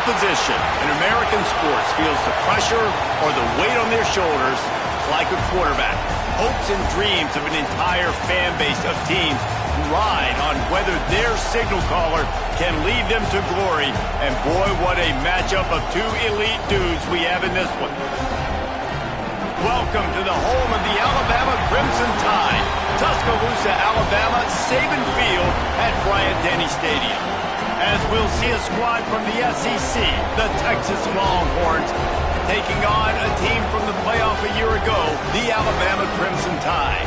position in American sports feels the pressure or the weight on their shoulders like a quarterback. Hopes and dreams of an entire fan base of teams ride on whether their signal caller can lead them to glory. And boy, what a matchup of two elite dudes we have in this one. Welcome to the home of the Alabama Crimson Tide. Tuscaloosa, Alabama, Saban Field at Bryant-Denny Stadium. As we'll see a squad from the SEC, the Texas Longhorns, taking on a team from the playoff a year ago, the Alabama Crimson Tide.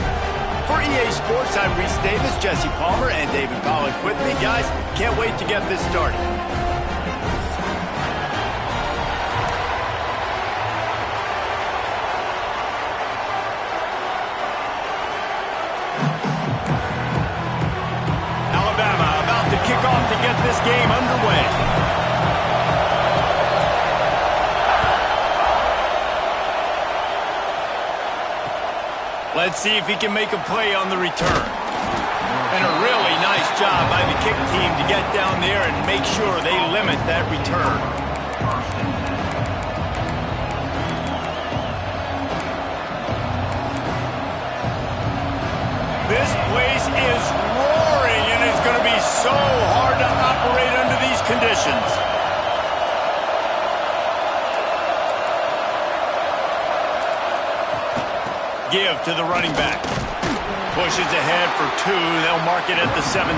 For EA Sports, I'm Reese Davis, Jesse Palmer, and David Pollack with me. Guys, can't wait to get this started. Alabama about to kick off to get this game underway. Let's see if he can make a play on the return. And a really nice job by the kick team to get down there and make sure they limit that return. This place is roaring, and it's going to be so hard to operate under these conditions. Give to the running back. Pushes ahead for two. They'll mark it at the 17.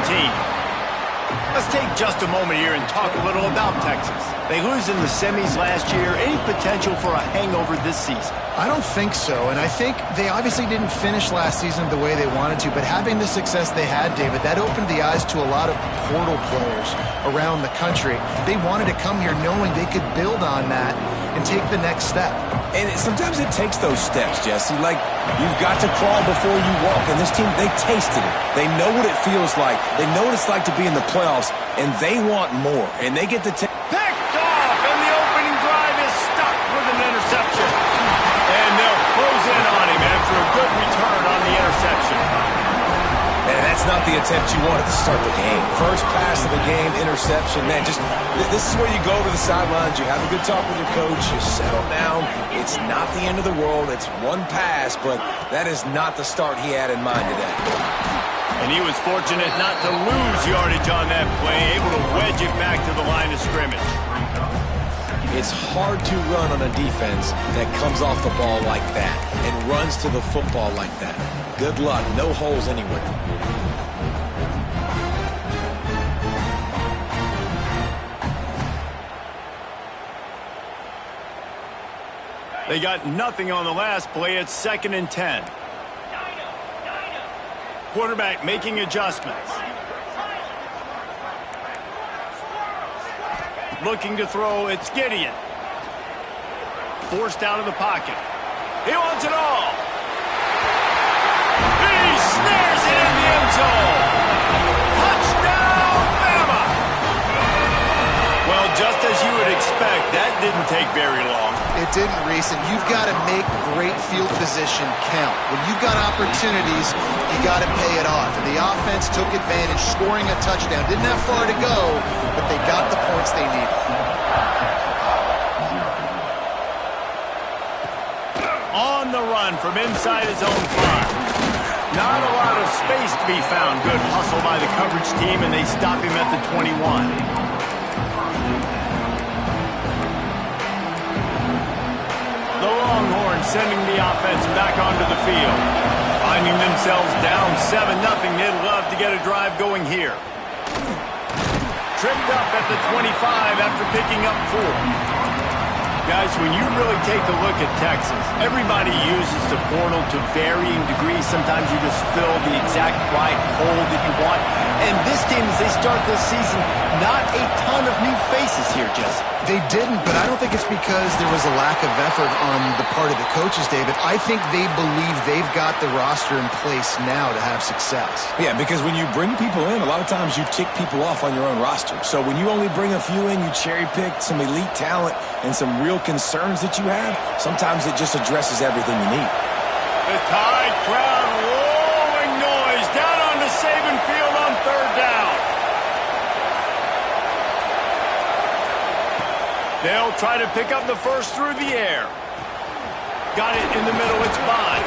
Let's take just a moment here and talk a little about Texas. They lose in the semis last year. Any potential for a hangover this season? I don't think so, and I think they obviously didn't finish last season the way they wanted to, but having the success they had, David, that opened the eyes to a lot of portal players around the country. They wanted to come here knowing they could build on that and take the next step. And sometimes it takes those steps, Jesse. Like, you've got to crawl before you walk. And this team, they tasted it. They know what it feels like. They know what it's like to be in the playoffs, and they want more. And they get to take... Picked off, and the opening drive is stuck with an interception. And they'll close in on him after a good return on the interception. And that's not the attempt you wanted to start the game. First pass of the game, interception. Man, just this is where you go to the sidelines. You have a good talk with your coach. You settle down. It's not the end of the world. It's one pass, but that is not the start he had in mind today. And he was fortunate not to lose yardage on that play, able to wedge it back to the line of scrimmage. It's hard to run on a defense that comes off the ball like that and runs to the football like that. Good luck. No holes anywhere. They got nothing on the last play. It's 2nd and 10. Quarterback making adjustments. Looking to throw, it's Gideon. Forced out of the pocket. He wants it all. He snares it in the end zone. Touchdown, Bama! Well, just as you would expect, that didn't take very long. It didn't, Reese, and you've got to make great field position count. When you've got opportunities, you got to pay it off. And the offense took advantage, scoring a touchdown. Didn't have far to go, but they got the points they needed. On the run from inside his own 5. Not a lot of space to be found. Good hustle by the coverage team, and they stop him at the 21. The Longhorns sending the offense back onto the field. Finding themselves down 7-0. They'd love to get a drive going here. Tripped up at the 25 after picking up 4. Guys, when you really take a look at Texas, everybody uses the portal to varying degrees. Sometimes you just fill the exact right hole that you want. And this team, as they start this season, not a ton of new faces here, Jesse. They didn't, but I don't think it's because there was a lack of effort on the part of the coaches, David. I think they believe they've got the roster in place now to have success. Yeah, because when you bring people in, a lot of times you tick people off on your own roster. So when you only bring a few in, you cherry-pick some elite talent and some real concerns that you have, sometimes it just addresses everything you need. The Tide crowd rolling noise down onto Saban Field on 3rd down. They'll try to pick up the first through the air. Got it in the middle. It's Bond.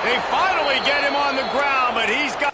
They finally get him on the ground, but he's got...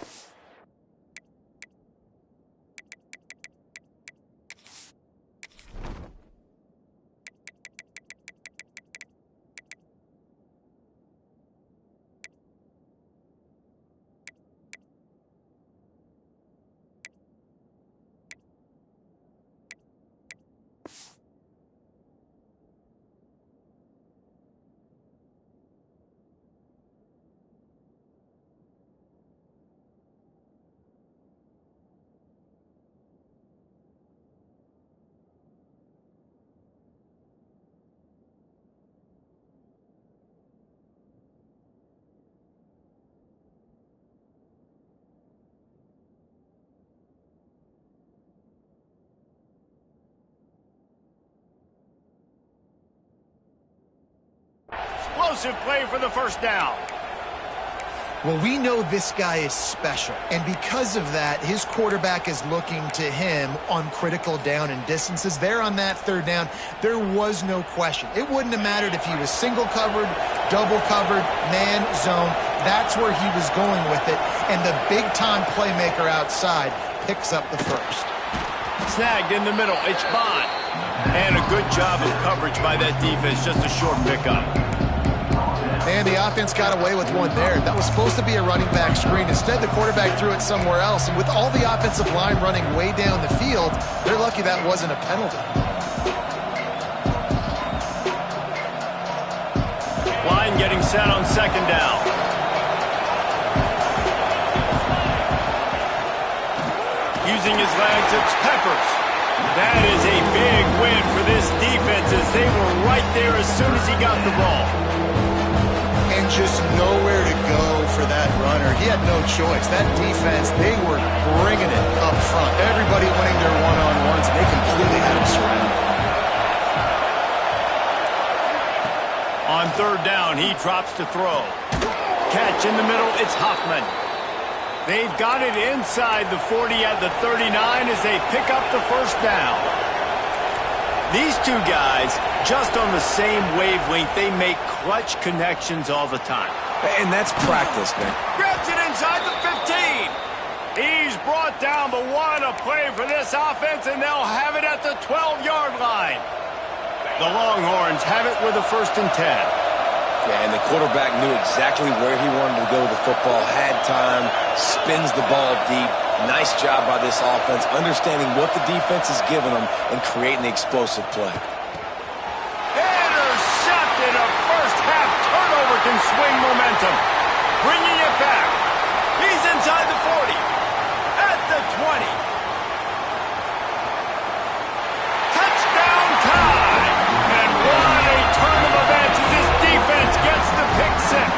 Explosive play for the first down. Well, we know this guy is special, and because of that, his quarterback is looking to him on critical down and distances. There on that third down, there was no question. It wouldn't have mattered if he was single covered, double covered, man, zone. That's where he was going with it, and the big-time playmaker outside picks up the first. Snagged in the middle. It's Bond. And a good job of coverage by that defense. Just a short pickup. And the offense got away with one there. That was supposed to be a running back screen. Instead, the quarterback threw it somewhere else. And with all the offensive line running way down the field, they're lucky that wasn't a penalty. Line getting set on second down. Using his legs, it's Peppers. That is a big win for this defense as they were right there as soon as he got the ball. And just nowhere to go for that runner. He had no choice. That defense, they were bringing it up front. Everybody winning their one-on-ones, and they completely had him surrounded. On third down, he drops to throw. Catch in the middle, it's Hoffman. They've got it inside the 40 at the 39 as they pick up the first down. These two guys, just on the same wavelength, they make clutch connections all the time. And that's practice, man. Grabs it inside the 15. He's brought down, but what a play for this offense, and they'll have it at the 12-yard line. The Longhorns have it with a 1st and 10. Yeah, and the quarterback knew exactly where he wanted to go with the football, had time, spins the ball deep. Nice job by this offense, understanding what the defense is giving them and creating the explosive play. Intercepted. A first-half turnover can swing momentum. Bringing it back. He's inside the 40. At the 20. Touchdown time. And what a turn of events as this defense gets the pick six.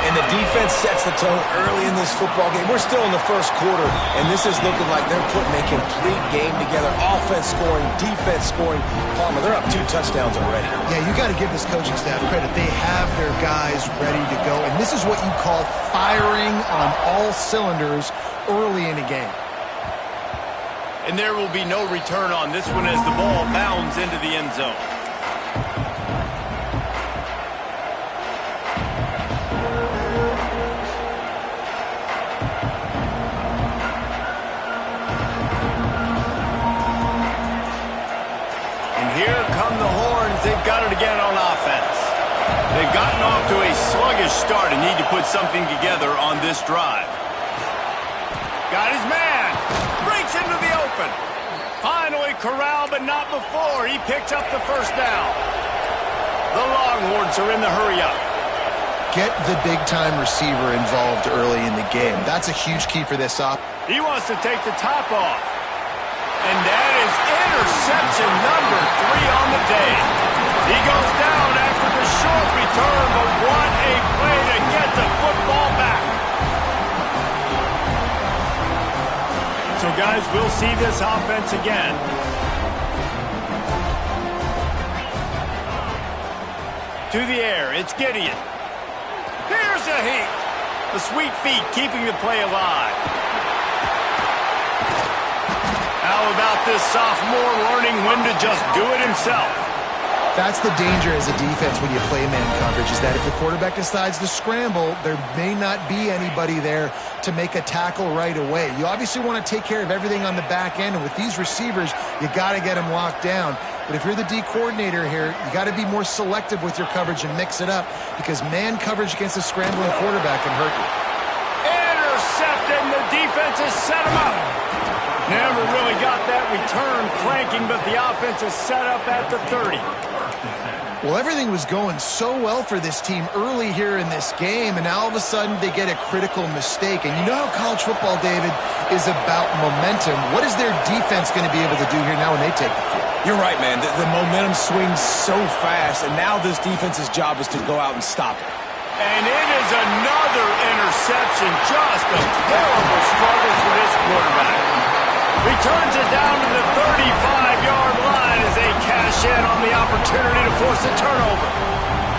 And the defense sets the tone early in this football game. We're still in the first quarter, and this is looking like they're putting a complete game together. Offense scoring, defense scoring. Palmer, they're up 2 touchdowns already. Yeah, you got to give this coaching staff credit. They have their guys ready to go, and this is what you call firing on all cylinders early in a game. And there will be no return on this one as the ball bounds into the end zone. Here come the Horns. They've got it again on offense. They've gotten off to a sluggish start and need to put something together on this drive. Got his man. Breaks into the open. Finally corralled, but not before. He picks up the first down. The Longhorns are in the hurry-up. Get the big-time receiver involved early in the game. That's a huge key for this offense. He wants to take the top off. And that is interception number 3 on the day. He goes down after the short return, but what a play to get the football back. So, guys, we'll see this offense again. To the air, it's Gideon. Here's a heat. The sweet feet keeping the play alive. How about this sophomore learning when to just do it himself? That's the danger as a defense when you play man coverage, is that if the quarterback decides to scramble, there may not be anybody there to make a tackle right away. You obviously want to take care of everything on the back end, and with these receivers, you got to get them locked down. But if you're the D coordinator here, you got to be more selective with your coverage and mix it up, because man coverage against a scrambling quarterback can hurt you. Intercepted, and the defense has set him up. Never really got that return cranking, but the offense is set up at the 30. Well, everything was going so well for this team early here in this game, and now all of a sudden they get a critical mistake. And you know how college football, David, is about momentum. What is their defense going to be able to do here now when they take the field? You're right, man. The momentum swings so fast, and now this defense's job is to go out and stop it. And it is another interception. Just a terrible struggle for this quarterback. Returns it down to the 35-yard line as they cash in on the opportunity to force a turnover.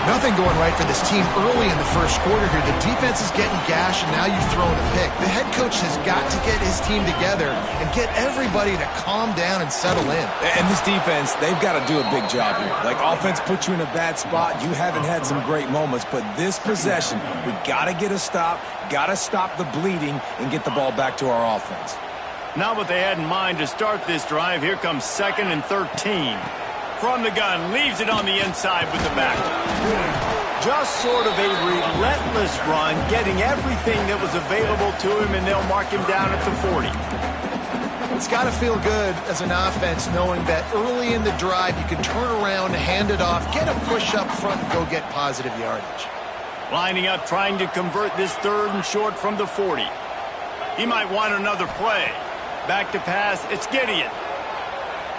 Nothing going right for this team early in the first quarter here. The defense is getting gashed, and now you've thrown a pick. The head coach has got to get his team together and get everybody to calm down and settle in. And this defense, they've got to do a big job here. Like, offense put you in a bad spot. You haven't had some great moments, but this possession, we got to get a stop, got to stop the bleeding, and get the ball back to our offense. Not what they had in mind to start this drive. Here comes 2nd and 13. From the gun, leaves it on the inside with the back. Just sort of a relentless run, getting everything that was available to him, and they'll mark him down at the 40. It's got to feel good as an offense knowing that early in the drive you can turn around, hand it off, get a push up front, and go get positive yardage. Lining up, trying to convert this 3rd and short from the 40. He might want another play. Back to pass, it's Gideon.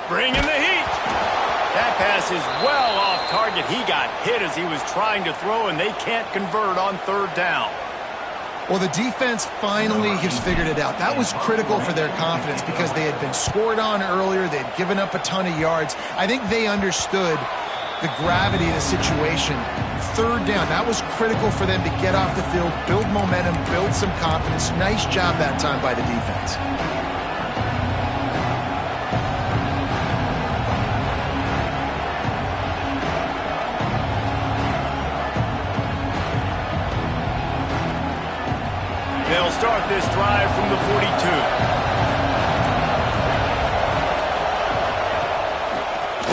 Bringing the heat. That pass is well off target. He got hit as he was trying to throw, and they can't convert on 3rd down. Well, the defense finally has figured it out. That was critical for their confidence because they had been scored on earlier. They had given up a ton of yards. I think they understood the gravity of the situation. 3rd down, that was critical for them to get off the field, build momentum, build some confidence. Nice job that time by the defense. They'll start this drive from the 42.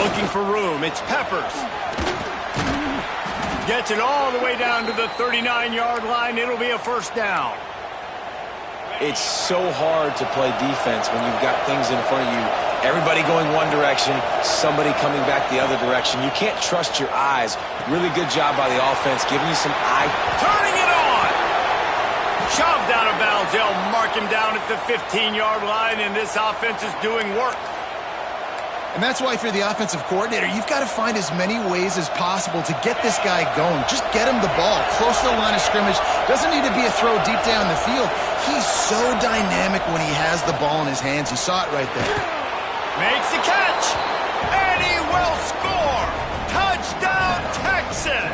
Looking for room, it's Peppers. Gets it all the way down to the 39-yard line. It'll be a 1st down. It's so hard to play defense when you've got things in front of you. Everybody going one direction, somebody coming back the other direction. You can't trust your eyes. Really good job by the offense, giving you some eye. Turning it on! Shoved out of bounds. They'll mark him down at the 15-yard line, and this offense is doing work. And that's why if you're the offensive coordinator, you've got to find as many ways as possible to get this guy going. Just get him the ball close to the line of scrimmage. Doesn't need to be a throw deep down the field. He's so dynamic when he has the ball in his hands. You saw it right there. Makes the catch, and he will score. Touchdown, Texas.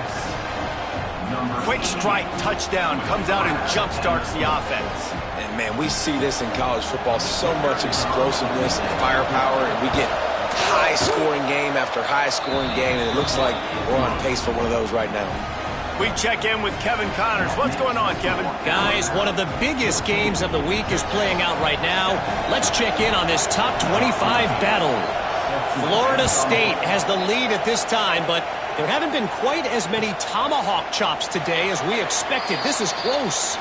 Quick strike touchdown comes out and jump-starts the offense. And, man, we see this in college football, so much explosiveness and firepower, and we get high-scoring game after high-scoring game, and it looks like we're on pace for one of those right now. We check in with Kevin Connors. What's going on, Kevin? Guys, one of the biggest games of the week is playing out right now. Let's check in on this top 25 battle. Florida State has the lead at this time, but there haven't been quite as many tomahawk chops today as we expected. This is close.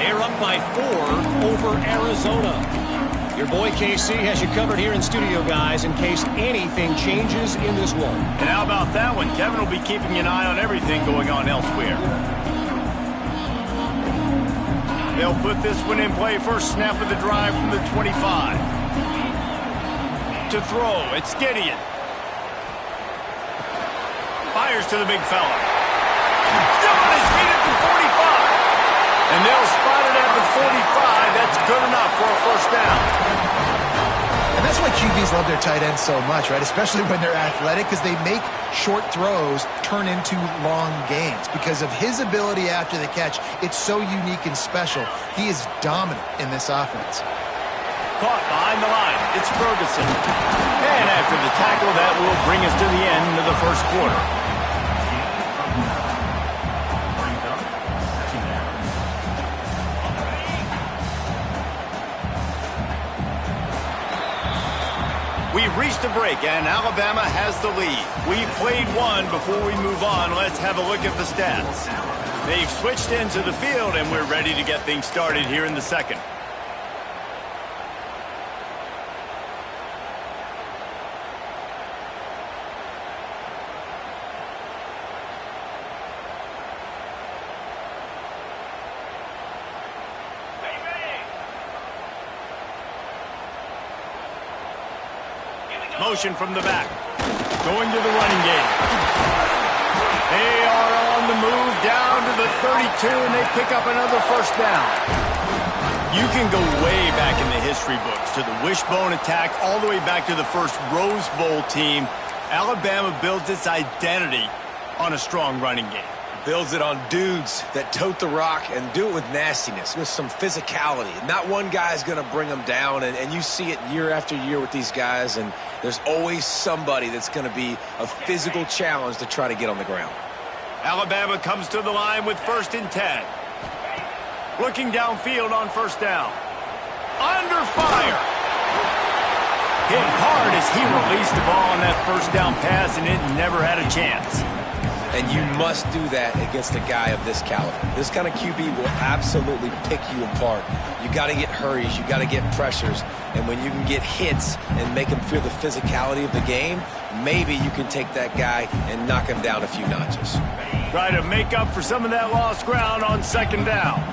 They're up by 4 over Arizona. Your boy KC has you covered here in studio, guys, in case anything changes in this one. And how about that one? Kevin will be keeping an eye on everything going on elsewhere. They'll put this one in play. First snap of the drive from the 25. To throw, it's Gideon. Fires to the big fella. Still on his feet at the 45. And they'll spot it at the 45. That's good enough for a 1st down. And that's why QBs love their tight ends so much, right? Especially when they're athletic, because they make short throws turn into long gains. Because of his ability after the catch, it's so unique and special. He is dominant in this offense. caught behind the line. It's Ferguson. And after the tackle, that will bring us to the end of the first quarter. We've reached a break, and Alabama has the lead. We've played one. Before we move on, let's have a look at the stats. They've switched into the field, and we're ready to get things started here in the second. Motion from the back. Going to the running game. They are on the move down to the 32, and they pick up another first down. You can go way back in the history books to the wishbone attack all the way back to the first Rose Bowl team. Alabama builds its identity on a strong running game. Builds it on dudes that tote the rock and do it with nastiness, with some physicality. Not one guy's going to bring them down, and you see it year after year with these guys, and there's always somebody that's going to be a physical challenge to try to get on the ground. Alabama comes to the line with 1st and 10. Looking downfield on first down. Under fire. Hit hard as he released the ball on that first down pass, and it never had a chance. And you must do that against a guy of this caliber. This kind of QB will absolutely pick you apart. You got to get hurries. You got to get pressures. And when you can get hits and make him feel the physicality of the game, maybe you can take that guy and knock him down a few notches. Try to make up for some of that lost ground on 2nd down.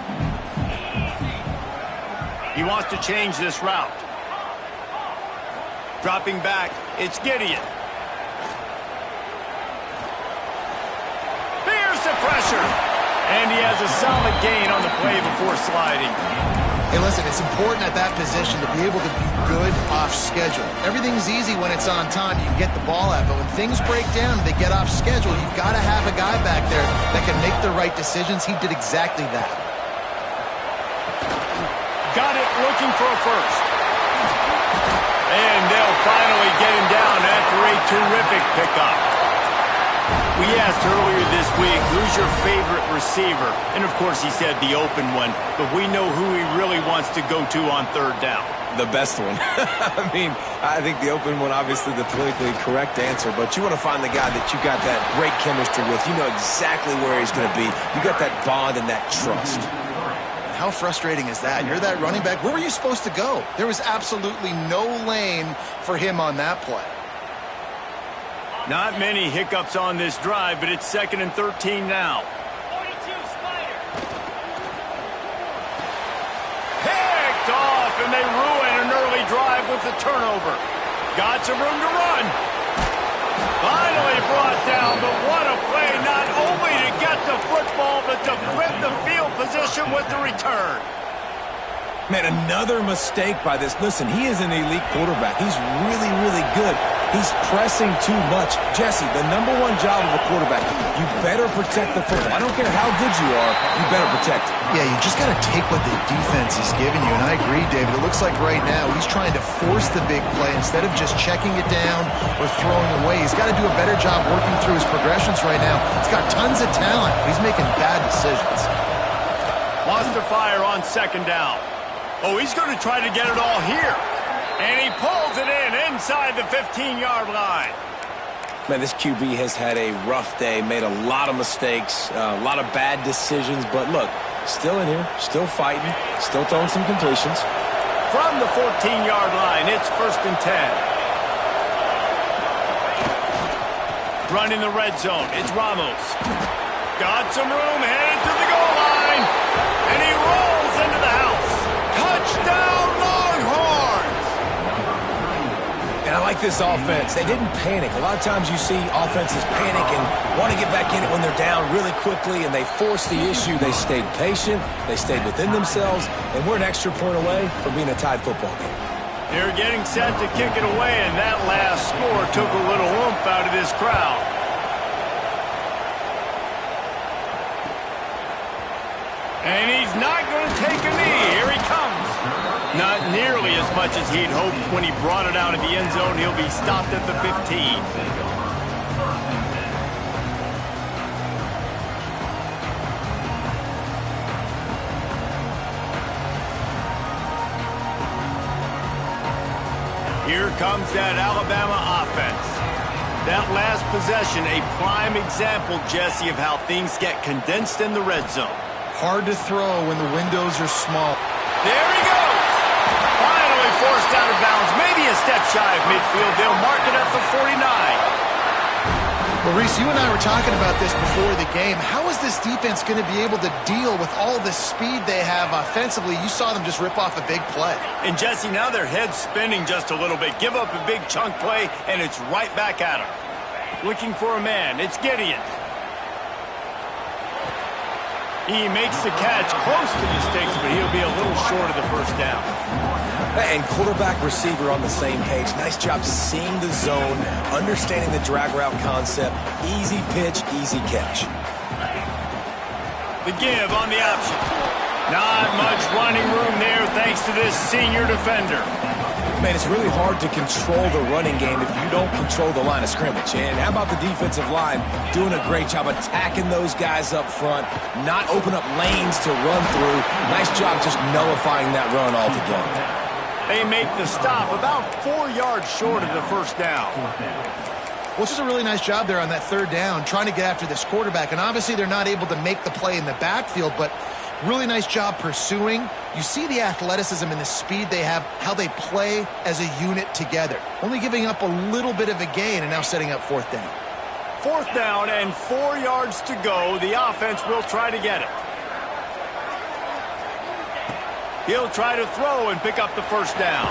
He wants to change this route. Dropping back, it's Gideon. The pressure, and he has a solid gain on the play before sliding. Hey, listen, it's important at that position to be able to be good off schedule. Everything's easy when it's on time. You can get the ball out, but when things break down and they get off schedule, you've got to have a guy back there that can make the right decisions. He did exactly that. Got it, looking for a first. And they'll finally get him down after a terrific pickup. We asked earlier this week, who's your favorite receiver? And, of course, he said the open one, but we know who he really wants to go to on 3rd down. The best one. I mean, I think the open one, obviously the politically correct answer, but you want to find the guy that you got that great chemistry with. You know exactly where he's going to be. You got that bond and that trust. How frustrating is that? You're that running back. Where were you supposed to go? There was absolutely no lane for him on that play. Not many hiccups on this drive, but it's 2nd and 13 now. 42, Spider. Picked off, and they ruin an early drive with the turnover. Got some room to run. Finally brought down, but what a play, not only to get the football, but to flip the field position with the return. Man, another mistake by this. Listen, he is an elite quarterback. He's really, really good. He's pressing too much. Jesse, the #1 job of a quarterback, you better protect the football. I don't care how good you are, you better protect it. Yeah, you just got to take what the defense is giving you, and I agree, David. It looks like right now he's trying to force the big play instead of just checking it down or throwing away. He's got to do a better job working through his progressions right now. He's got tons of talent, but he's making bad decisions. Wants to fire on 2nd down. Oh, he's going to try to get it all here. And he pulls it in inside the 15-yard line. Man, this QB has had a rough day, made a lot of mistakes, a lot of bad decisions. But look, still in here, still fighting, still throwing some completions. From the 14-yard line, it's 1st and 10. Running the red zone, it's Ramos. Got some room, headed to the goal line. And he rolls into the house. Touchdown, Longhorns! And I like this offense. They didn't panic. A lot of times you see offenses panic and want to get back in it when they're down really quickly, and they force the issue. They stayed patient. They stayed within themselves, and we're an extra point away from being a tied football game. They're getting set to kick it away, and that last score took a little oomph out of this crowd. And he's not going to take a knee. Here he comes. Not nearly as much much as he'd hoped when he brought it out of the end zone. He'll be stopped at the 15. Here comes that Alabama offense. That last possession, a prime example, Jesse, of how things get condensed in the red zone. Hard to throw when the windows are small. There he goes. Finally forced out of bounds. Maybe a step shy of midfield. They'll mark it at the 49. Well, Reese, you and I were talking about this before the game. How is this defense going to be able to deal with all the speed they have offensively? You saw them just rip off a big play. And, Jesse, now their head's spinning just a little bit. Give up a big chunk play, and it's right back at them. Looking for a man. It's Gideon. He makes the catch close to the sticks, but he'll be a little short of the first down. And quarterback receiver on the same page. Nice job seeing the zone, understanding the drag route concept. Easy pitch, easy catch. The give on the option. Not much running room there thanks to this senior defender. Man, it's really hard to control the running game if you don't control the line of scrimmage. And how about the defensive line doing a great job attacking those guys up front, not open up lanes to run through. Nice job just nullifying that run altogether. They make the stop about 4 yards short of the first down. Well, it's just a really nice job there on that third down, trying to get after this quarterback. And obviously they're not able to make the play in the backfield, but really nice job pursuing. You see the athleticism and the speed they have, how they play as a unit together. Only giving up a little bit of a gain and now setting up fourth down. Fourth down and 4 yards to go. The offense will try to get it. He'll try to throw and pick up the first down.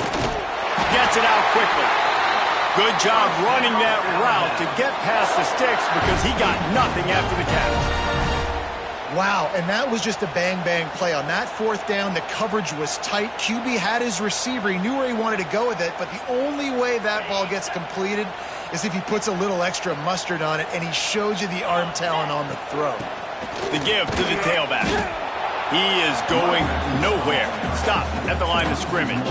Gets it out quickly. Good job running that route to get past the sticks because he got nothing after the catch. Wow, and that was just a bang-bang play. On that fourth down, the coverage was tight. QB had his receiver. He knew where he wanted to go with it, but the only way that ball gets completed is if he puts a little extra mustard on it, and he shows you the arm talent on the throw. The give to the tailback. He is going nowhere. Stop at the line of scrimmage.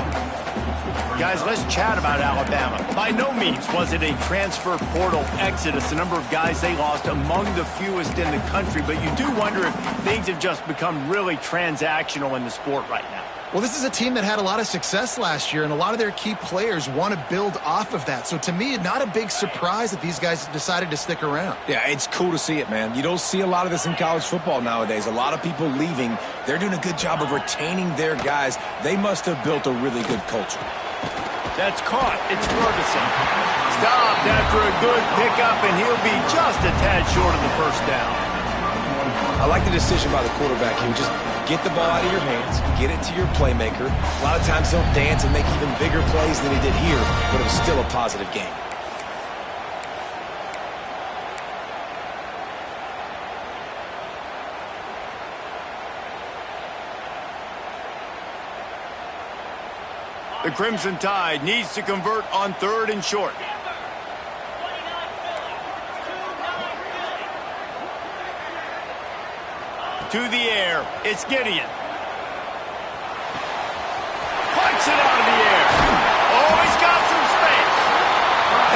Guys, let's chat about Alabama. By no means was it a transfer portal exodus. The number of guys they lost among the fewest in the country, but you do wonder if things have just become really transactional in the sport right now. Well, this is a team that had a lot of success last year, and a lot of their key players want to build off of that. So to me, not a big surprise that these guys decided to stick around. Yeah, it's cool to see it, man. You don't see a lot of this in college football nowadays. A lot of people leaving. They're doing a good job of retaining their guys. They must have built a really good culture. That's caught. It's Ferguson. Stopped after a good pickup, and he'll be just a tad short of the first down. I like the decision by the quarterback here. Just get the ball out of your hands, get it to your playmaker. A lot of times he'll dance and make even bigger plays than he did here, but it was still a positive game. The Crimson Tide needs to convert on third and short. To the air, it's Gideon. Punts it out of the air. Oh, he's got some space.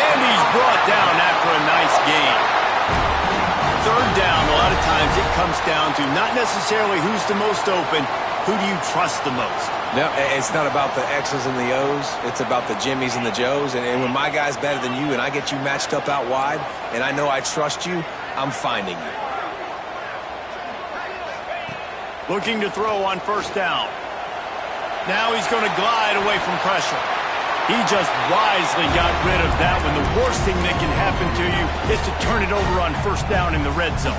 And he's brought down after a nice gain. Third down, a lot of times it comes down to not necessarily who's the most open, who do you trust the most? No, it's not about the X's and the O's. It's about the Jimmies and the Joes. And when my guy's better than you and I get you matched up out wide and I know I trust you, I'm finding you. Looking to throw on first down. Now he's going to glide away from pressure. He just wisely got rid of that one. The worst thing that can happen to you is to turn it over on first down in the red zone.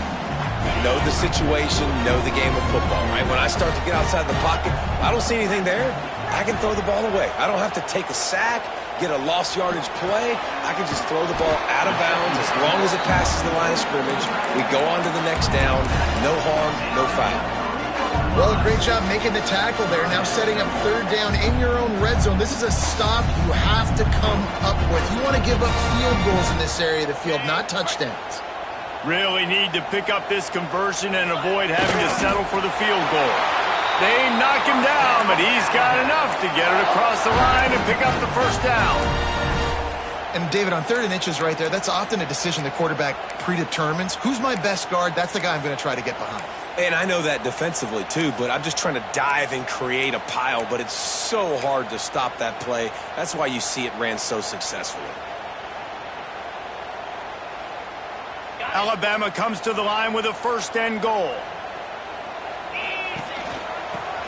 Know the situation, know the game of football, right? When I start to get outside the pocket, I don't see anything there, I can throw the ball away. I don't have to take a sack, get a lost yardage play. I can just throw the ball out of bounds as long as it passes the line of scrimmage. We go on to the next down. No harm, no foul. Well, a great job making the tackle there. Now setting up third down in your own red zone. This is a stop you have to come up with. You want to give up field goals in this area of the field, not touchdowns. Really need to pick up this conversion and avoid having to settle for the field goal. They knock him down, but he's got enough to get it across the line and pick up the first down. And, David, on 3rd and inches right there, that's often a decision the quarterback predetermines. Who's my best guard? That's the guy I'm going to try to get behind. And I know that defensively, too, but I'm just trying to dive and create a pile, but it's so hard to stop that play. That's why you see it ran so successfully. Alabama comes to the line with a 1st and goal.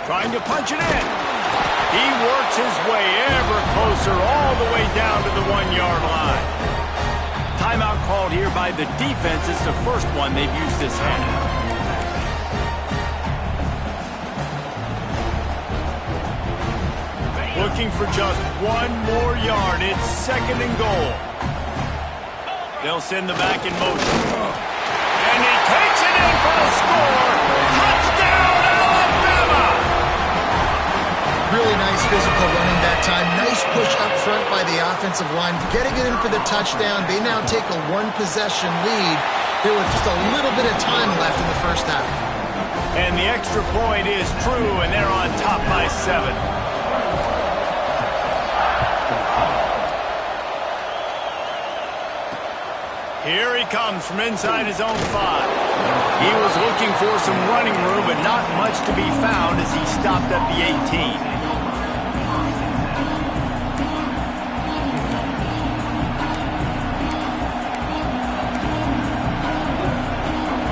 Trying to punch it in. He works his way ever closer all the way down to the 1-yard line. Timeout called here by the defense. It's the first one they've used this half. Looking for just 1 more yard. It's 2nd and goal. They'll send the back in motion. And he takes it in for the score. Touchdown, Alabama! Really nice physical running that time. Nice push up front by the offensive line. Getting it in for the touchdown. They now take a 1-possession lead. There was just a little bit of time left in the first half. And the extra point is true, and they're on top by 7. Here he comes from inside his own 5. He was looking for some running room, but not much to be found as he stopped at the 18.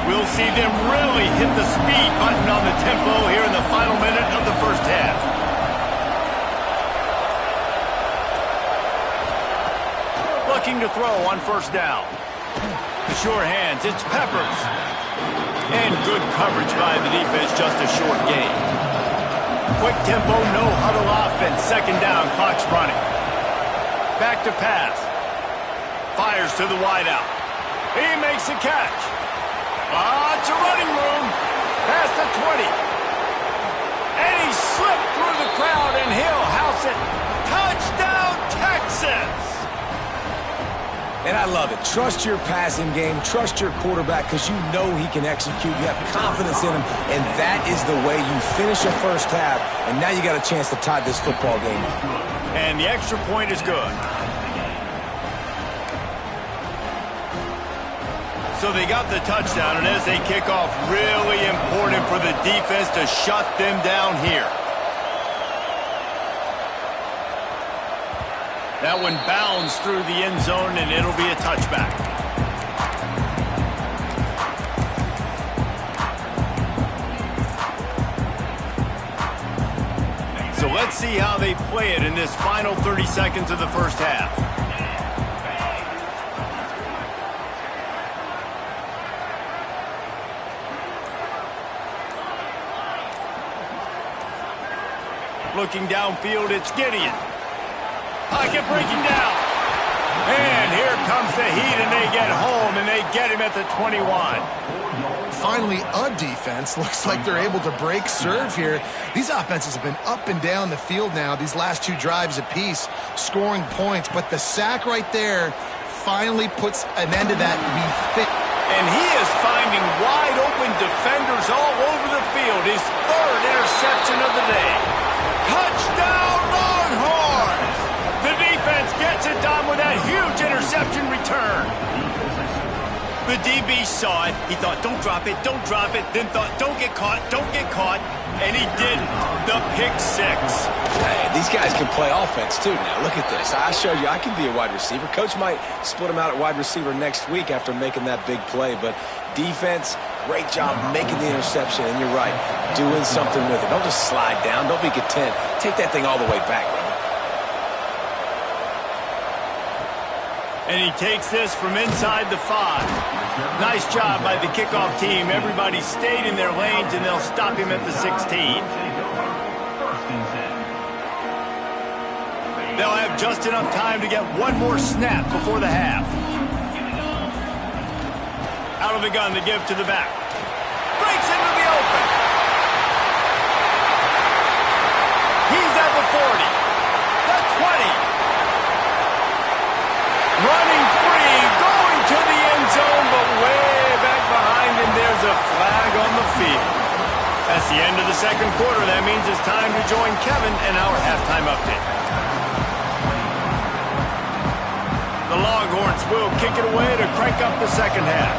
We'll see them really hit the speed button on the tempo here in the final minute of the first half. Looking to throw on 1st down. Sure hands, it's Peppers. And good coverage by the defense, just a short gain. Quick tempo, no huddle offense. 2nd down, clock's running. Back to pass. Fires to the wideout. He makes the catch. Lots of running room. Past the 20. And he slipped through the crowd, and he'll house it. Touchdown, Texas! And I love it. Trust your passing game. Trust your quarterback because you know he can execute. You have confidence in him, and that is the way you finish a first half, and now you got a chance to tie this football game up. And the extra point is good. So they got the touchdown, and as they kick off, really important for the defense to shut them down here. That one bounds through the end zone, and it'll be a touchback. So let's see how they play it in this final 30 seconds of the first half. Looking downfield, it's Gideon. Pocket breaking down. And here comes the heat, and they get home, and they get him at the 21. Finally, a defense. Looks like they're able to break serve here. These offenses have been up and down the field now, these last 2 drives apiece, scoring points. But the sack right there finally puts an end to that, we think. And he is finding wide-open defenders all over the field. His 3rd interception of the day. Touchdown, Longhorns! The defense gets it done with that huge interception return. The DB saw it. He thought, don't drop it, don't drop it. Then thought, don't get caught, don't get caught. And he didn't. The pick 6. Hey, these guys can play offense, too. Now, look at this. I showed you I can be a wide receiver. Coach might split him out at wide receiver next week after making that big play. But defense, great job making the interception. And you're right, doing something with it. Don't just slide down. Don't be content. Take that thing all the way back, brother. And he takes this from inside the 5. Nice job by the kickoff team. Everybody stayed in their lanes, and they'll stop him at the 16. They'll have just enough time to get 1 more snap before the half. Out of the gun to give to the back. Breaks into the open. He's at the 40. The 20. Running free, going to the end zone, but way back behind him, there's a flag on the field. That's the end of the second quarter. That means it's time to join Kevin in our halftime update. The Longhorns will kick it away to crank up the second half.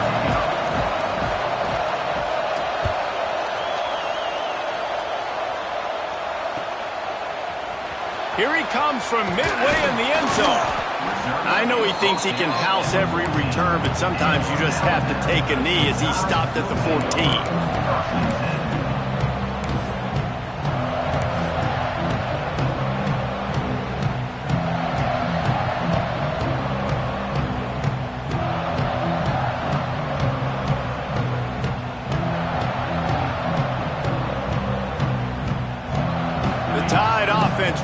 Here he comes from midway in the end zone. I know he thinks he can house every return, but sometimes you just have to take a knee as he stopped at the 14.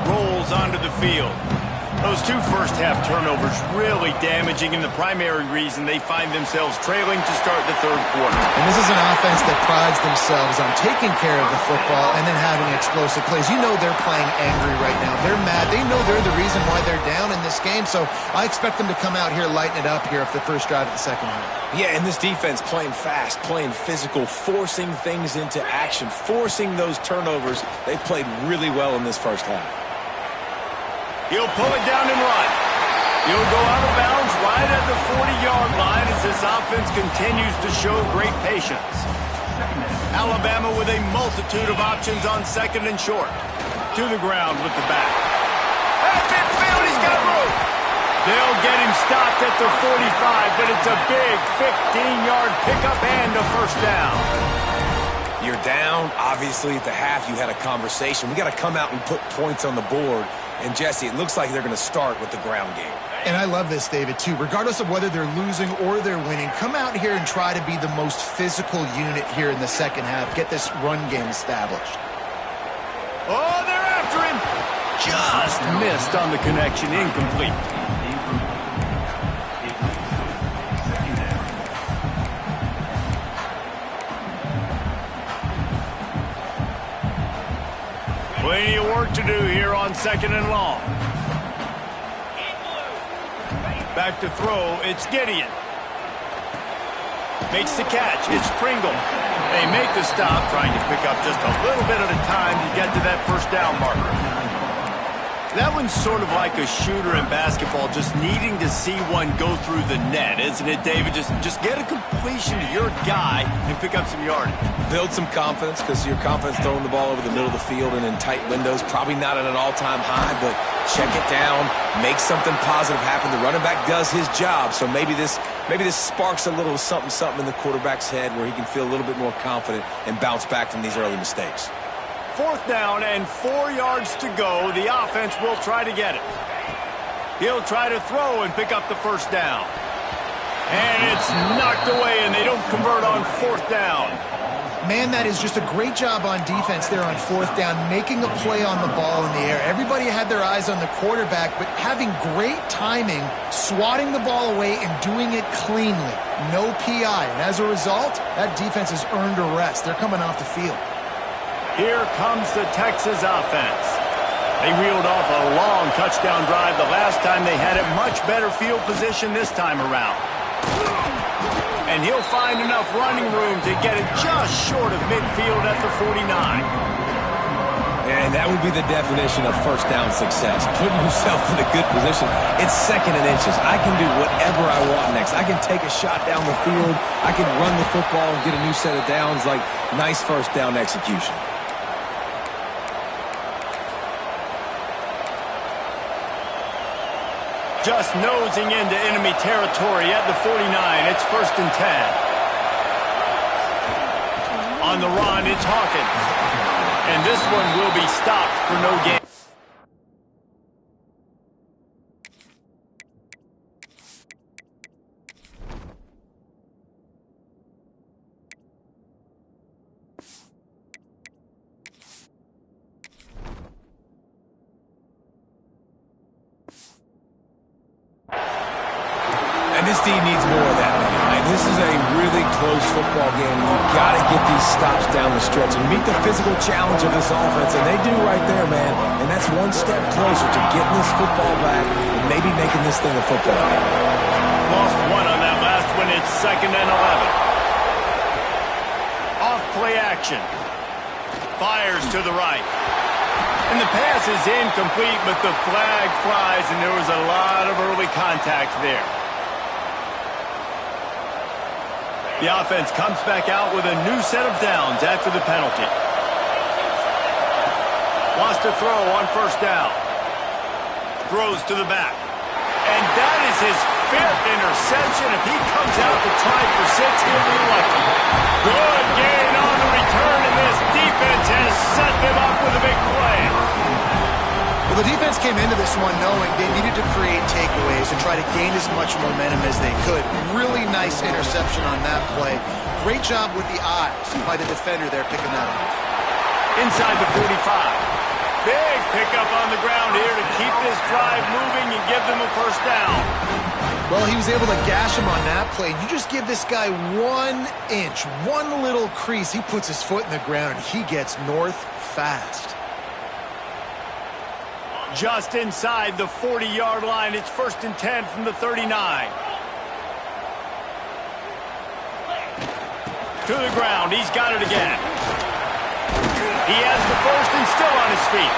Rolls onto the field. Those two first-half turnovers really damaging, and the primary reason they find themselves trailing to start the third quarter. And this is an offense that prides themselves on taking care of the football and then having explosive plays. You know they're playing angry right now. They're mad. They know they're the reason why they're down in this game, so I expect them to come out here, lighten it up here for the first drive of the second half. Yeah, and this defense playing fast, playing physical, forcing things into action, forcing those turnovers. They played really well in this first half. He'll pull it down and run. He'll go out of bounds right at the 40-yard line as this offense continues to show great patience. Alabama with a multitude of options on second and short. To the ground with the back. At midfield, he's got room. They'll get him stopped at the 45, but it's a big 15-yard pickup and a first down. You're down. Obviously, at the half, you had a conversation. We got to come out and put points on the board. And, Jesse, it looks like they're going to start with the ground game. And I love this, David, too. Regardless of whether they're losing or they're winning, come out here and try to be the most physical unit here in the second half. Get this run game established. Oh, they're after him. Just missed on the connection. Incomplete. Plenty of work to do here on second and long. Back to throw, it's Gideon. Makes the catch, it's Pringle. They make the stop, trying to pick up just a little bit at a time to get to that first down marker. That one's sort of like a shooter in basketball, just needing to see one go through the net, isn't it, David? Just get a completion to your guy and pick up some yardage. Build some confidence, because your confidence throwing the ball over the middle of the field and in tight windows, probably not at an all-time high, but check it down, make something positive happen. The running back does his job, so maybe this sparks a little something in the quarterback's head where he can feel a little bit more confident and bounce back from these early mistakes. Fourth down and 4 yards to go. The offense will try to get it. He'll try to throw and pick up the first down. And it's knocked away, and they don't convert on fourth down. Man, that is just a great job on defense there on fourth down, making a play on the ball in the air. Everybody had their eyes on the quarterback, but having great timing, swatting the ball away and doing it cleanly. No PI. And as a result, that defense has earned a rest. They're coming off the field. Here comes the Texas offense. They reeled off a long touchdown drive the last time. They had a much better field position this time around. And he'll find enough running room to get it just short of midfield at the 49. And that would be the definition of first down success. Putting yourself in a good position. It's second and inches. I can do whatever I want next. I can take a shot down the field. I can run the football and get a new set of downs. Like, nice first down execution. Just nosing into enemy territory at the 49. It's first and 10. On the run, it's Hawkins. And this one will be stopped for no gain. This team needs more of that, man. This is a really close football game. You've got to get these stops down the stretch and meet the physical challenge of this offense, and they do right there, man. And that's one step closer to getting this football back and maybe making this thing a football game. Lost one on that last one. It's second and 11. Off play action. Fires to the right. And the pass is incomplete, but the flag flies, and there was a lot of early contact there. The offense comes back out with a new set of downs after the penalty. Wants to throw on first down. Throws to the back. And that is his 5th interception. If he comes out to try for 6, he'll be lucky. Good gain on the return, and this defense has set them up with a big play. Well, the defense came into this one knowing they needed to create takeaways and try to gain as much momentum as they could. Really nice interception on that play. Great job with the eyes by the defender there picking that off. Inside the 45. Big pickup on the ground here to keep this drive moving and give them a first down. Well, he was able to gash him on that play. You just give this guy 1 inch, one little crease. He puts his foot in the ground, and he gets north fast. Just inside the 40-yard line. It's 1st and 10 from the 39. To the ground. He's got it again. He has the first and still on his feet.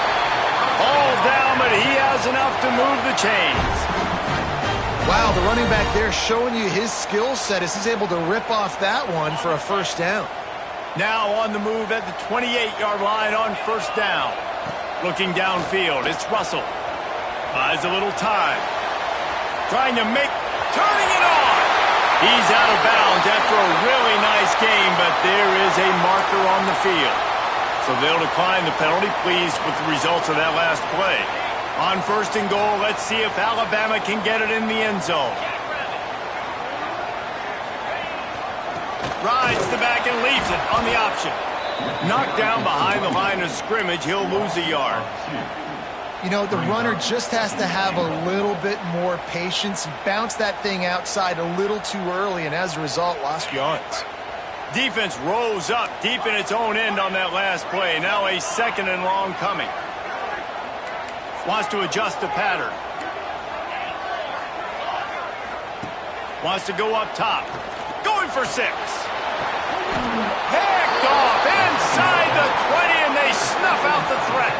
All down, but he has enough to move the chains. Wow, the running back there showing you his skill set as he's able to rip off that one for a first down. Now on the move at the 28-yard line on first down. Looking downfield, it's Russell. Buys a little time. Trying to turning it on. He's out of bounds after a really nice game, but there is a marker on the field. So they'll decline the penalty, pleased with the results of that last play. On 1st and goal, let's see if Alabama can get it in the end zone. Rides the back and leaves it on the option. Knocked down behind the line of scrimmage, he'll lose a yard. You know, the runner just has to have a little bit more patience, bounce that thing outside a little too early, and as a result, lost yards. Defense rose up deep in its own end on that last play. Now a 2nd and long coming. Wants to adjust the pattern. Wants to go up top. Going for 6. Picked off inside the 20, and they snuff out the threat.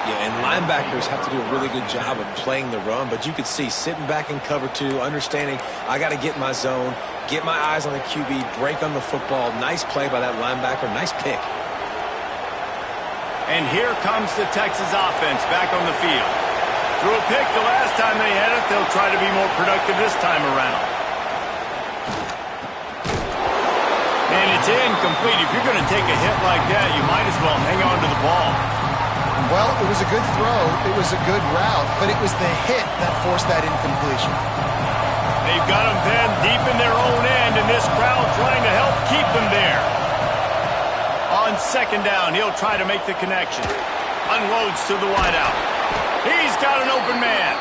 Yeah, and linebackers have to do a really good job of playing the run, but you could see sitting back in cover 2, understanding I got to get in my zone, get my eyes on the QB, break on the football. Nice play by that linebacker. Nice pick. And here comes the Texas offense back on the field. Threw a pick the last time they had it. They'll try to be more productive this time around. And it's incomplete. If you're going to take a hit like that, you might as well hang on to the ball. Well, it was a good throw. It was a good route, but it was the hit that forced that incompletion. They've got them then deep in their own end, and this crowd trying to help keep them there. On 2nd down, he'll try to make the connection. Unloads to the wideout. He's got an open man.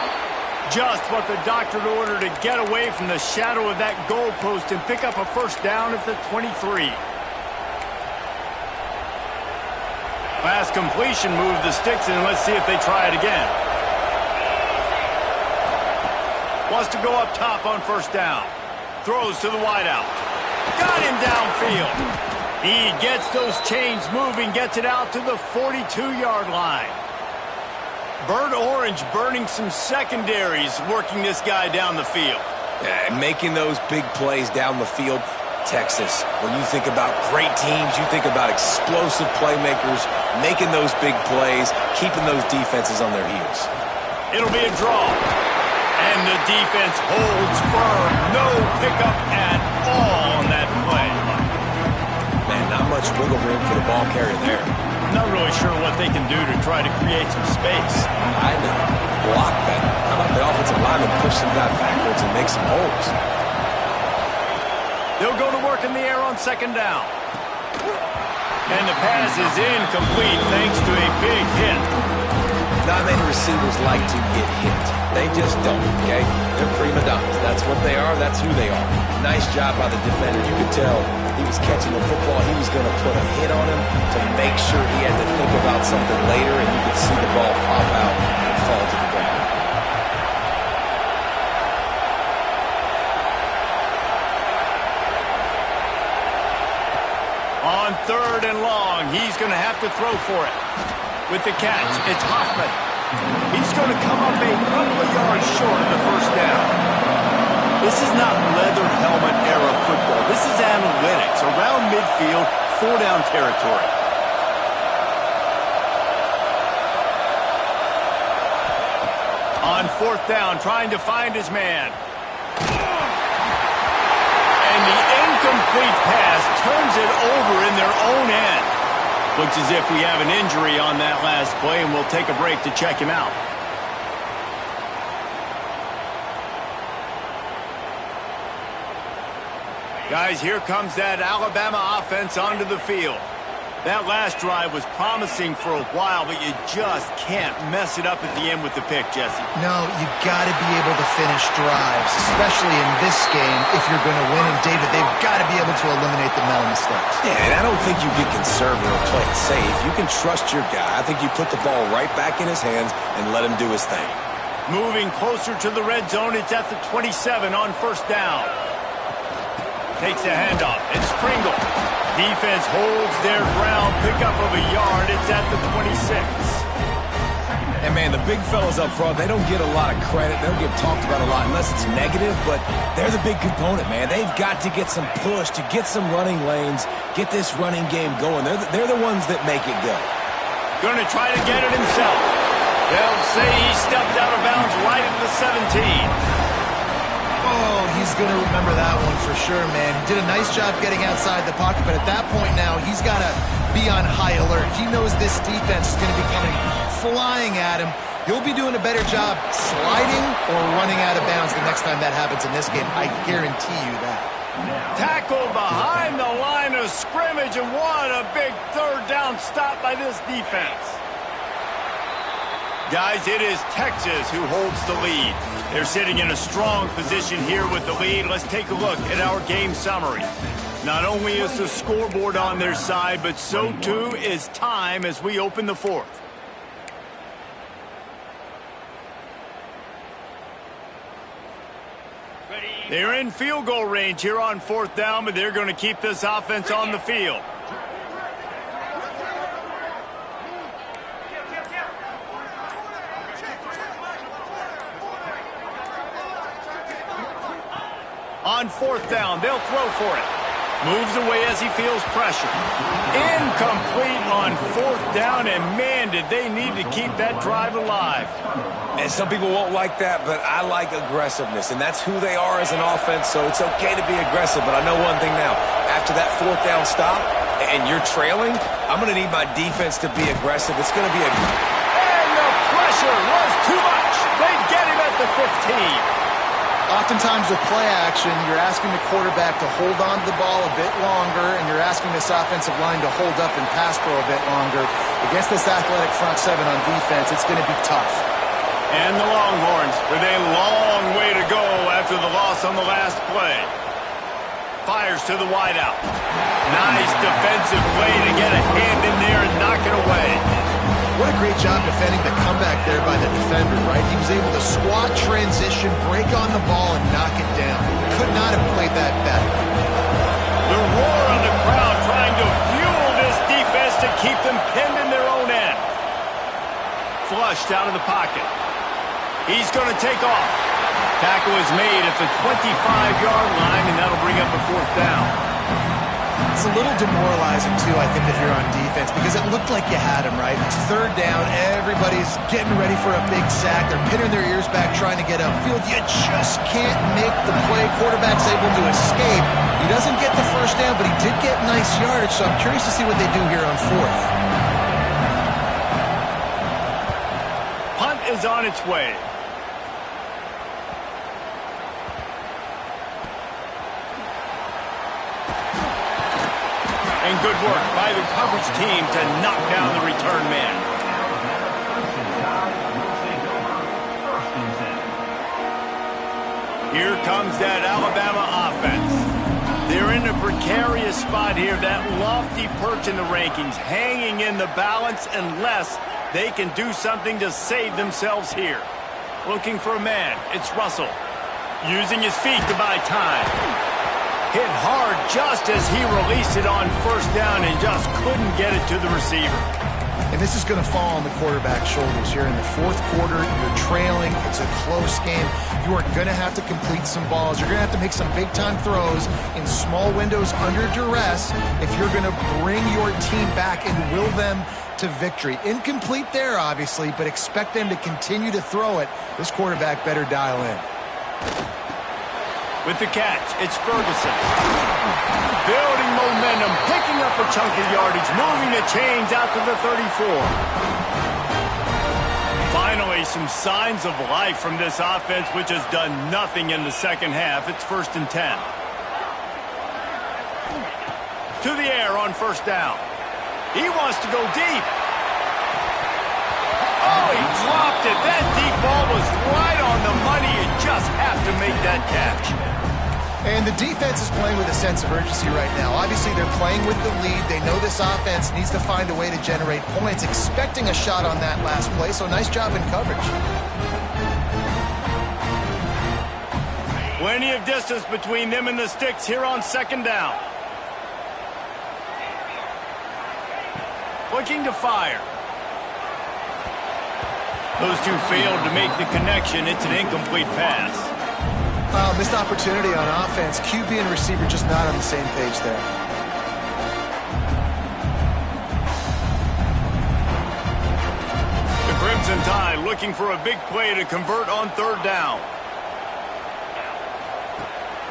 Just what the doctor ordered to get away from the shadow of that goalpost and pick up a first down at the 23. Pass completion moved the sticks, and let's see if they try it again. Wants to go up top on first down. Throws to the wideout. Got him downfield. He gets those chains moving, gets it out to the 42-yard line. Burnt orange burning some secondaries, working this guy down the field. Yeah, and making those big plays down the field. Texas, when you think about great teams, you think about explosive playmakers, making those big plays, keeping those defenses on their heels. It'll be a draw. And the defense holds firm. No pickup at all on that play. Man, not much wiggle room for the ball carrier there. Not really sure what they can do to try to create some space. I know. Block that. How about the offensive lineman push some guy backwards and make some holes? They'll go to work in the air on 2nd down. And the pass is incomplete thanks to a big hit. Not many receivers like to get hit. They just don't, okay? They're prima donnas. That's what they are. That's who they are. Nice job by the defender. You could tell he was catching the football. He was going to put a hit on him to make sure he had to think about something later, and you could see the ball pop out and fall to the ground. On 3rd and long, he's he's going to have to throw for it. With the catch, it's Hoffman. He's going to come up a couple of yards short of the first down. This is not leather helmet era football. This is analytics around midfield, 4-down territory. On 4th down, trying to find his man. And the incomplete pass turns it over in their own end. Looks as if we have an injury on that last play, and we'll take a break to check him out. Guys, here comes that Alabama offense onto the field. That last drive was promising for a while, but you just can't mess it up at the end with the pick, Jesse. No, you got to be able to finish drives, especially in this game if you're going to win. And, David, they've got to be able to eliminate the mental mistakes. Yeah, and I don't think you get conservative or play it safe. You can trust your guy. I think you put the ball right back in his hands and let him do his thing. Moving closer to the red zone, it's at the 27 on 1st down. Takes the handoff. It's Pringle. Defense holds their ground. Pickup of a yard. It's at the 26. And, man, the big fellas up front, they don't get a lot of credit. They don't get talked about a lot unless it's negative, but they're the big component, man. They've got to get some push, to get some running lanes, get this running game going. They're the ones that make it go. Going to try to get it himself. They'll say he stepped out of bounds right at the 17. Oh, he's going to remember that one for sure, man. He did a nice job getting outside the pocket, but at that point now, he's got to be on high alert. He knows this defense is going to be coming flying at him. He'll be doing a better job sliding or running out of bounds the next time that happens in this game. I guarantee you that. Tackle behind the line of scrimmage, and what a big 3rd down stop by this defense. Guys, it is Texas who holds the lead. They're sitting in a strong position here with the lead. Let's take a look at our game summary. Not only is the scoreboard on their side, but so too is time as we open the 4th. They're in field goal range here on 4th down, but they're going to keep this offense on the field. On 4th down, they'll throw for it. Moves away as he feels pressure. Incomplete on 4th down, and man, did they need to keep that drive alive. And some people won't like that, but I like aggressiveness, and that's who they are as an offense, so it's okay to be aggressive. But I know one thing now. After that 4th down stop, and you're trailing, I'm going to need my defense to be aggressive. It's going to be a... And the pressure was too much. They get him at the 15. Oftentimes with play action, you're asking the quarterback to hold on to the ball a bit longer, and you're asking this offensive line to hold up and pass pro a bit longer. Against this athletic front 7 on defense, it's going to be tough. And the Longhorns with a long way to go after the loss on the last play. Fires to the wideout. Nice defensive play to get a hand in there and knock it away. What a great job defending the comeback there by the defender, right? He was able to squat, transition, break on the ball, and knock it down. Could not have played that better. The roar of the crowd trying to fuel this defense to keep them pinned in their own end. Flushed out of the pocket. He's going to take off. Tackle is made at the 25-yard line, and that'll bring up a 4th down. It's a little demoralizing, too, I think, if you're on defense, because it looked like you had him, right? It's 3rd down. Everybody's getting ready for a big sack. They're pinning their ears back, trying to get upfield. You just can't make the play. Quarterback's able to escape. He doesn't get the 1st down, but he did get nice yardage, so I'm curious to see what they do here on 4th. Punt is on its way. And good work by the coverage team to knock down the return man. Here comes that Alabama offense. They're in a precarious spot here, that lofty perch in the rankings, hanging in the balance unless they can do something to save themselves here. Looking for a man, it's Russell. Using his feet to buy time. hit hard just as he released it on first down and just couldn't get it to the receiver. And this is going to fall on the quarterback's shoulders here in the fourth quarter. You're trailing. It's a close game. You are going to have to complete some balls. You're going to have to make some big-time throws in small windows under duress if you're going to bring your team back and will them to victory. Incomplete there, obviously, but expect them to continue to throw it. This quarterback better dial in. With the catch, it's Ferguson. Building momentum, picking up a chunk of yardage, moving the chains out to the 34. Finally, some signs of life from this offense, which has done nothing in the second half. It's 1st and 10. To the air on first down. He wants to go deep. Oh, he dropped it. That deep ball was right on the money. You just have to make that catch. And the defense is playing with a sense of urgency right now. Obviously, they're playing with the lead. They know this offense needs to find a way to generate points, expecting a shot on that last play, so nice job in coverage. Plenty of distance between them and the sticks here on second down. Looking to fire. Those two failed to make the connection. It's an incomplete pass. Missed opportunity on offense. QB and receiver just not on the same page there. The Crimson Tide looking for a big play to convert on third down.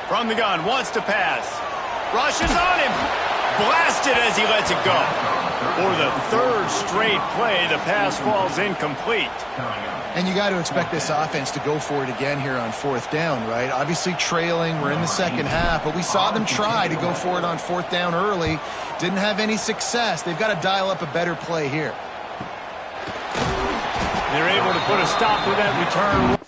From the gun, wants to pass. Rushes on him. Blasted as he lets it go. For the third straight play, the pass falls incomplete. And you got to expect this offense to go for it again here on fourth down, right? Obviously trailing, we're in the second half, but we saw them try to go for it on fourth down early. Didn't have any success. They've got to dial up a better play here. They're able to put a stop to that return.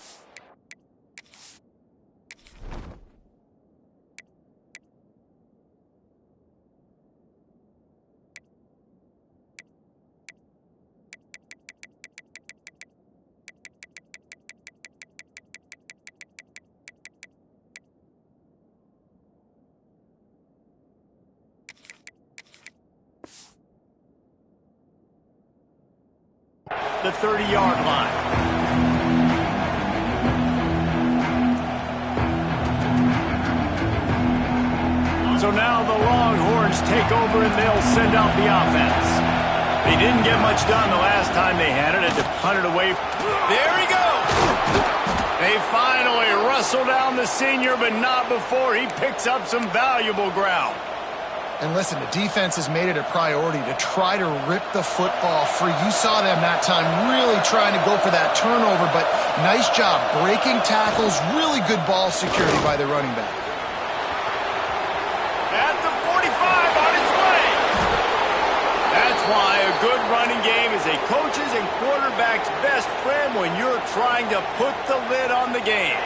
The 30-yard line. So now the Longhorns take over and they'll send out the offense. They didn't get much done the last time they had it. Had to punt it away. There he goes. They finally wrestle down the senior, but not before he picks up some valuable ground. And listen, the defense has made it a priority to try to rip the football free. You saw them that time really trying to go for that turnover, but nice job breaking tackles, really good ball security by the running back. At the 45 on its way. That's why a good running game is a coach's and quarterback's best friend when you're trying to put the lid on the game.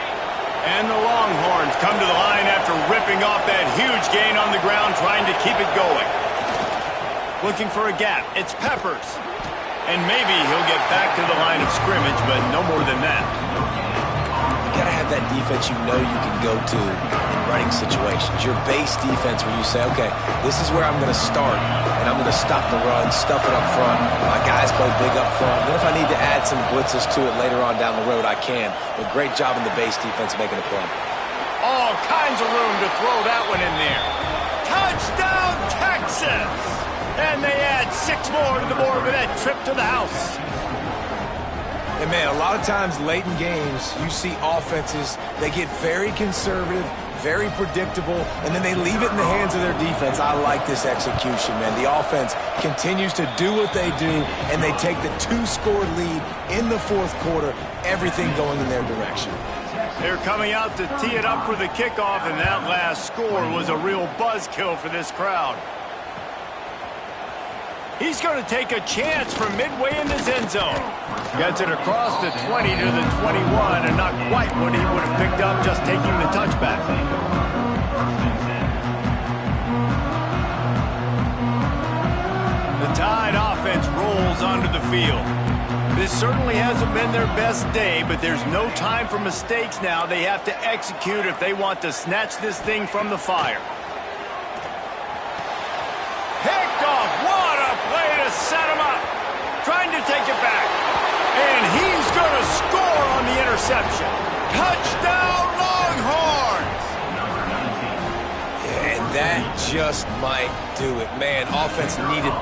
And the Longhorns come to the line after ripping off that huge gain on the ground, trying to keep it going. Looking for a gap. It's Peppers. And maybe he'll get back to the line of scrimmage, but no more than that. You got to have that defense you know you can go to in running situations. Your base defense where you say, okay, this is where I'm going to start, and I'm going to stop the run, stuff it up front. My guys play big up front. Then if I need to add some blitzes to it later on down the road, I can. But great job in the base defense making a play. All kinds of room to throw that one in there. Touchdown, Texas! And they add 6 more to the board with that trip to the house. And, man, a lot of times late in games, you see offenses, they get very conservative, very predictable, and then they leave it in the hands of their defense. I like this execution, man. The offense continues to do what they do, and they take the 2-score lead in the fourth quarter, everything going in their direction. They're coming out to tee it up for the kickoff, and that last score was a real buzzkill for this crowd. He's going to take a chance from midway in his end zone. Gets it across the 20 to the 21, and not quite what he would have picked up just taking the touchback. The Tide offense rolls onto the field. This certainly hasn't been their best day, but there's no time for mistakes now. They have to execute if they want to snatch this thing from the fire. set him up. Trying to take it back. And he's going to score on the interception. Touchdown, Longhorns! And that just might do it. Man, offense needed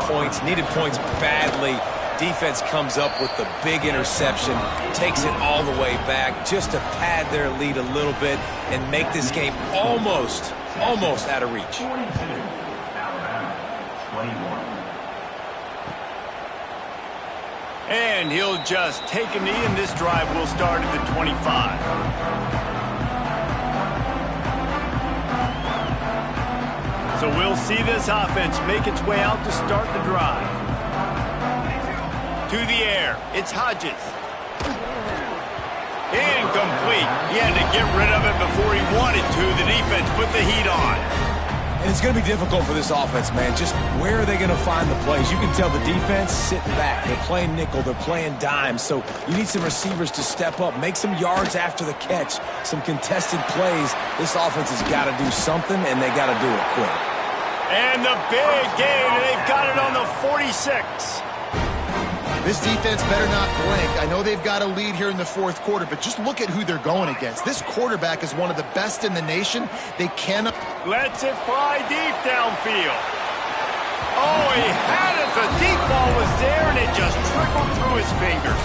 points badly. Defense comes up with the big interception, takes it all the way back just to pad their lead a little bit and make this game almost out of reach. And he'll just take a knee, and this drive will start at the 25. So we'll see this offense make its way out to start the drive. To the air, it's Hodges. Incomplete. He had to get rid of it before he wanted to. The defense put the heat on. And it's going to be difficult for this offense, man. Just where are they going to find the plays? You can tell the defense sitting back. They're playing nickel. They're playing dime. So you need some receivers to step up, make some yards after the catch, some contested plays. This offense has got to do something, and they got to do it quick. And the big gain. They've got it on the 46. This defense better not blink. I know they've got a lead here in the fourth quarter, but just look at who they're going against. This quarterback is one of the best in the nation. They cannot... Lets it fly deep downfield. Oh, he had it. The deep ball was there, and it just trickled through his fingers.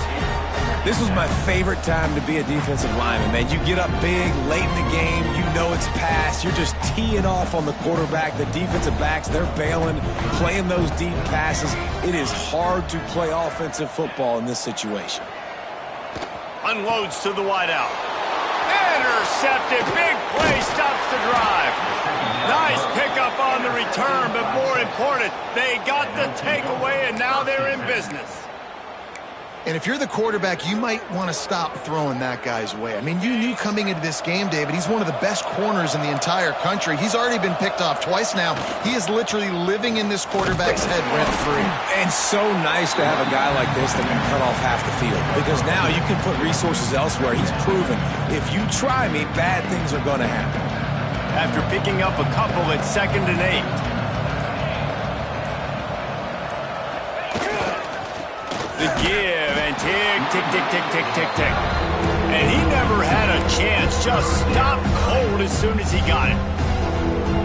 This was my favorite time to be a defensive lineman, man. You get up big, late in the game, you know it's past. You're just teeing off on the quarterback. The defensive backs, they're bailing, playing those deep passes. It is hard to play offensive football in this situation. Unloads to the wideout. Intercepted. Big play stops the drive. Nice pickup on the return, but more important, they got the takeaway, and now they're in business. And if you're the quarterback, you might want to stop throwing that guy's way. I mean, you knew coming into this game, David, he's one of the best corners in the entire country. He's already been picked off twice now. He is literally living in this quarterback's head rent-free. And so nice to have a guy like this that can cut off half the field. Because now you can put resources elsewhere. He's proven, if you try me, bad things are going to happen. After picking up a couple at 2nd and 8. The give, and tick, tick, tick, tick, tick, tick, tick. And he never had a chance. Just stopped cold as soon as he got it.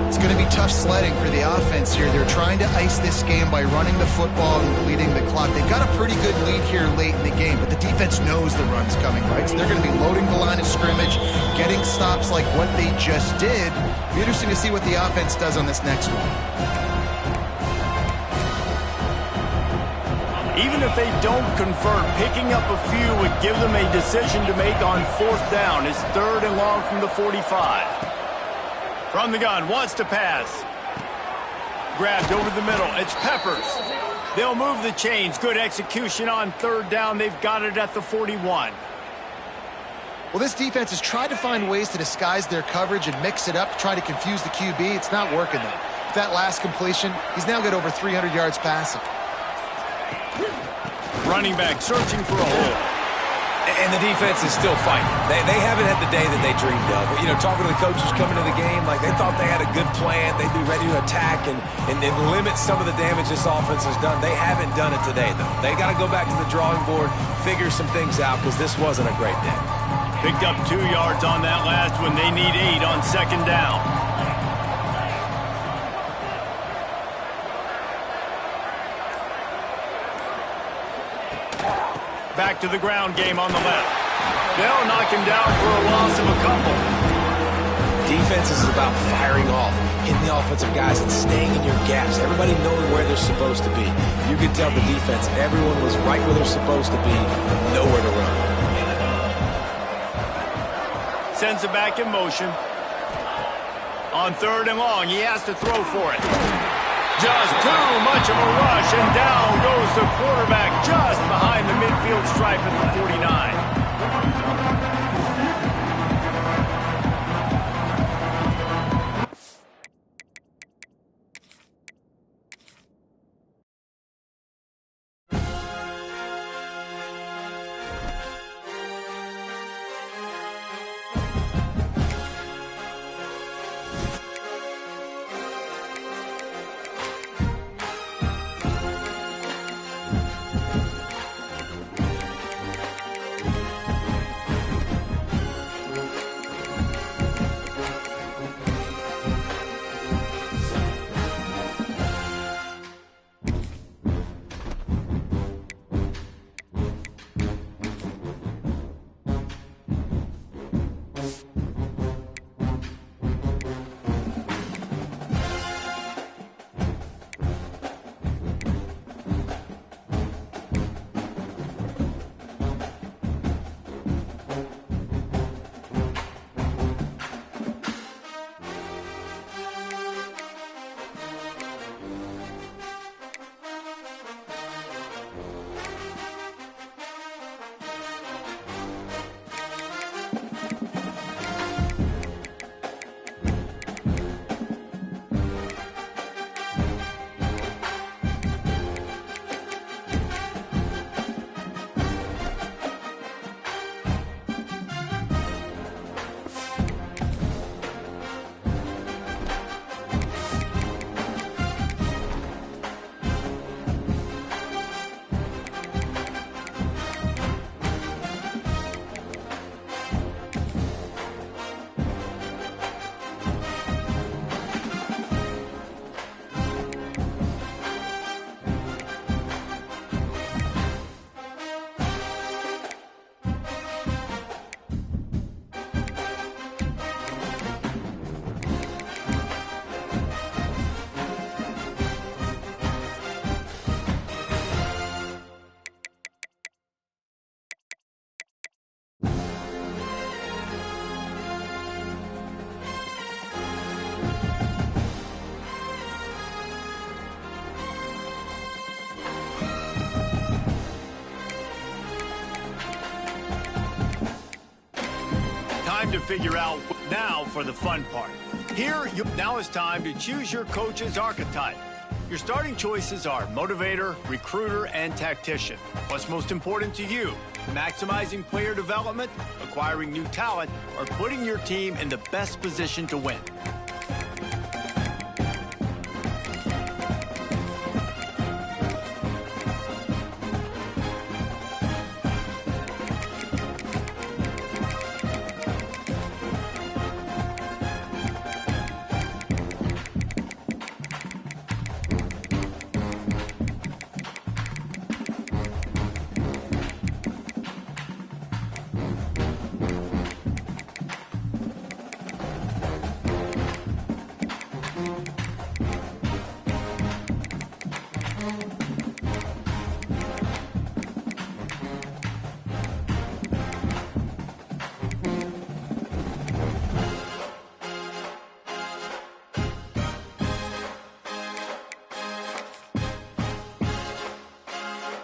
It's going to be tough sledding for the offense here. They're trying to ice this game by running the football and bleeding the clock. They've got a pretty good lead here late in the game, but the defense knows the run's coming, right? So they're going to be loading the line of scrimmage, getting stops like what they just did. It'll be interesting to see what the offense does on this next one. Even if they don't convert, picking up a few would give them a decision to make on 4th down. It's 3rd and long from the 45. From the gun, wants to pass. Grabbed over the middle. It's Peppers. They'll move the chains. Good execution on 3rd down. They've got it at the 41. Well, this defense has tried to find ways to disguise their coverage and mix it up to try to confuse the QB. It's not working, though. With that last completion, he's now got over 300 yards passing. Running back searching for a hole. And the defense is still fighting. They haven't had the day that they dreamed of. You know, talking to the coaches coming to the game, like they thought they had a good plan. They'd be ready to attack and limit some of the damage this offense has done. They haven't done it today, though. They got to go back to the drawing board, figure some things out, because this wasn't a great day. Picked up 2 yards on that last one. They need 8 on 2nd down. Back to the ground game on the left. They'll knock him down for a loss of a couple. Defense is about firing off, hitting the offensive guys and staying in your gaps. Everybody knowing where they're supposed to be. You could tell the defense, everyone was right where they're supposed to be, nowhere to run. Sends it back in motion. On 3rd and long, he has to throw for it. Just too much of a rush, and down goes the quarterback just behind the midfield stripe at the 49. time to figure out. Now for the fun part. Now it's time to choose your coach's archetype. Your starting choices are motivator, recruiter, and tactician. What's most important to you? Maximizing player development, acquiring new talent, or putting your team in the best position to win?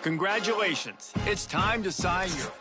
Congratulations. It's time to sign your